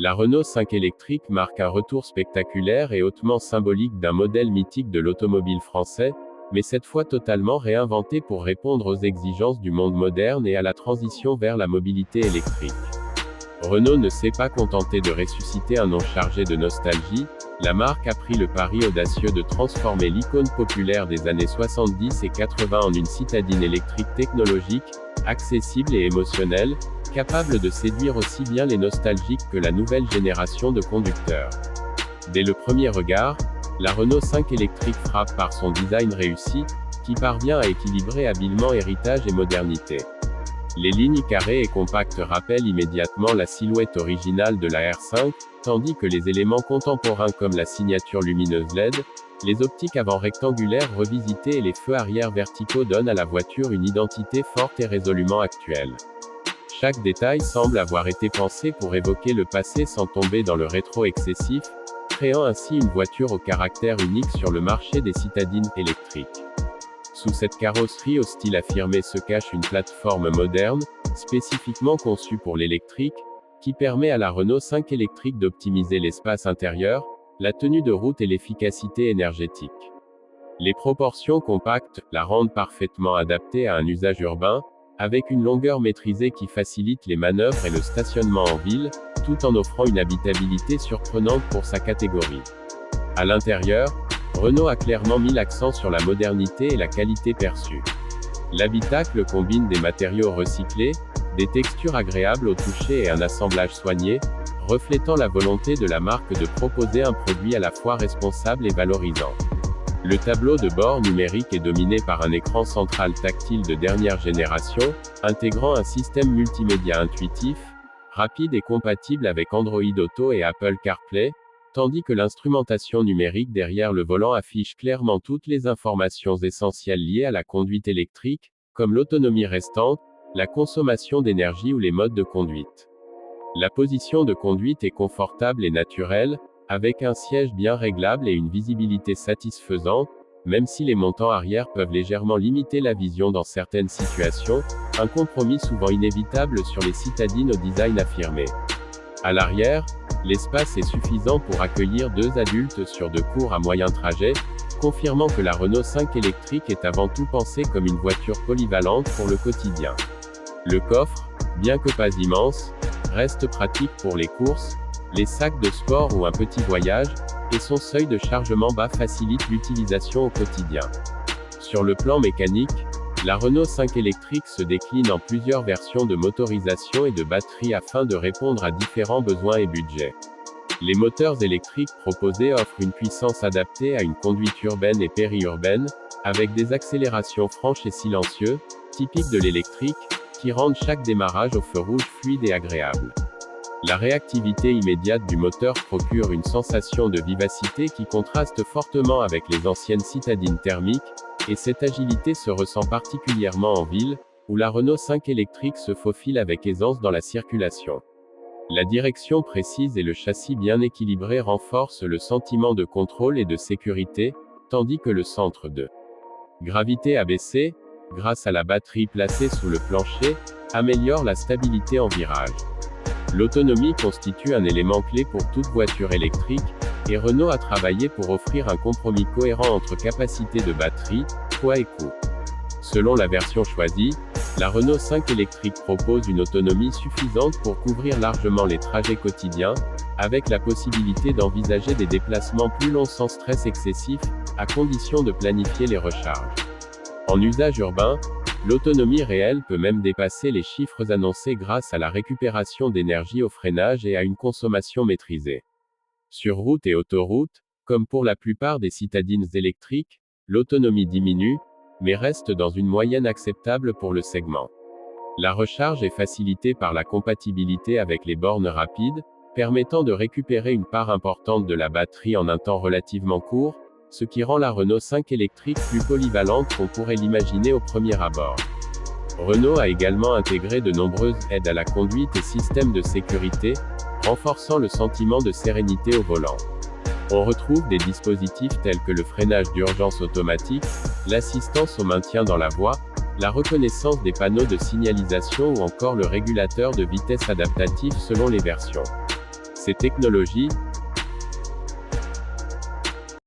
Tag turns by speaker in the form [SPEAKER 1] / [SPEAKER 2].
[SPEAKER 1] La Renault 5 électrique marque un retour spectaculaire et hautement symbolique d'un modèle mythique de l'automobile français, mais cette fois totalement réinventé pour répondre aux exigences du monde moderne et à la transition vers la mobilité électrique. Renault ne s'est pas contenté de ressusciter un nom chargé de nostalgie, la marque a pris le pari audacieux de transformer l'icône populaire des années 70 et 80 en une citadine électrique technologique, accessible et émotionnelle, capable de séduire aussi bien les nostalgiques que la nouvelle génération de conducteurs. Dès le premier regard, la Renault 5 électrique frappe par son design réussi, qui parvient à équilibrer habilement héritage et modernité. Les lignes carrées et compactes rappellent immédiatement la silhouette originale de la R5, tandis que les éléments contemporains comme la signature lumineuse LED, les optiques avant rectangulaires revisitées et les feux arrière verticaux donnent à la voiture une identité forte et résolument actuelle. Chaque détail semble avoir été pensé pour évoquer le passé sans tomber dans le rétro excessif, créant ainsi une voiture au caractère unique sur le marché des citadines électriques. Sous cette carrosserie au style affirmé se cache une plateforme moderne, spécifiquement conçue pour l'électrique, qui permet à la Renault 5 électrique d'optimiser l'espace intérieur, la tenue de route et l'efficacité énergétique. Les proportions compactes la rendent parfaitement adaptée à un usage urbain, avec une longueur maîtrisée qui facilite les manœuvres et le stationnement en ville, tout en offrant une habitabilité surprenante pour sa catégorie. À l'intérieur, Renault a clairement mis l'accent sur la modernité et la qualité perçue. L'habitacle combine des matériaux recyclés, des textures agréables au toucher et un assemblage soigné, reflétant la volonté de la marque de proposer un produit à la fois responsable et valorisant. Le tableau de bord numérique est dominé par un écran central tactile de dernière génération, intégrant un système multimédia intuitif, rapide et compatible avec Android Auto et Apple CarPlay, tandis que l'instrumentation numérique derrière le volant affiche clairement toutes les informations essentielles liées à la conduite électrique, comme l'autonomie restante, la consommation d'énergie ou les modes de conduite. La position de conduite est confortable et naturelle, avec un siège bien réglable et une visibilité satisfaisante, même si les montants arrière peuvent légèrement limiter la vision dans certaines situations, un compromis souvent inévitable sur les citadines au design affirmé. À l'arrière, l'espace est suffisant pour accueillir 2 adultes sur de courts à moyens trajets, confirmant que la Renault 5 électrique est avant tout pensée comme une voiture polyvalente pour le quotidien. Le coffre, bien que pas immense, reste pratique pour les courses, les sacs de sport ou un petit voyage, et son seuil de chargement bas facilite l'utilisation au quotidien. Sur le plan mécanique, la Renault 5 électrique se décline en plusieurs versions de motorisation et de batterie afin de répondre à différents besoins et budgets. Les moteurs électriques proposés offrent une puissance adaptée à une conduite urbaine et périurbaine, avec des accélérations franches et silencieuses, typiques de l'électrique, qui rendent chaque démarrage au feu rouge fluide et agréable. La réactivité immédiate du moteur procure une sensation de vivacité qui contraste fortement avec les anciennes citadines thermiques, et cette agilité se ressent particulièrement en ville, où la Renault 5 électrique se faufile avec aisance dans la circulation. La direction précise et le châssis bien équilibré renforcent le sentiment de contrôle et de sécurité, tandis que le centre de gravité abaissé, grâce à la batterie placée sous le plancher, améliore la stabilité en virage. L'autonomie constitue un élément clé pour toute voiture électrique, et Renault a travaillé pour offrir un compromis cohérent entre capacité de batterie, poids et coût. Selon la version choisie, la Renault 5 électrique propose une autonomie suffisante pour couvrir largement les trajets quotidiens, avec la possibilité d'envisager des déplacements plus longs sans stress excessif, à condition de planifier les recharges. En usage urbain, l'autonomie réelle peut même dépasser les chiffres annoncés grâce à la récupération d'énergie au freinage et à une consommation maîtrisée. Sur route et autoroute, comme pour la plupart des citadines électriques, l'autonomie diminue, mais reste dans une moyenne acceptable pour le segment. La recharge est facilitée par la compatibilité avec les bornes rapides, permettant de récupérer une part importante de la batterie en un temps relativement court, ce qui rend la Renault 5 électrique plus polyvalente qu'on pourrait l'imaginer au premier abord. Renault a également intégré de nombreuses aides à la conduite et systèmes de sécurité, renforçant le sentiment de sérénité au volant. On retrouve des dispositifs tels que le freinage d'urgence automatique, l'assistance au maintien dans la voie, la reconnaissance des panneaux de signalisation ou encore le régulateur de vitesse adaptatif selon les versions. ces technologies,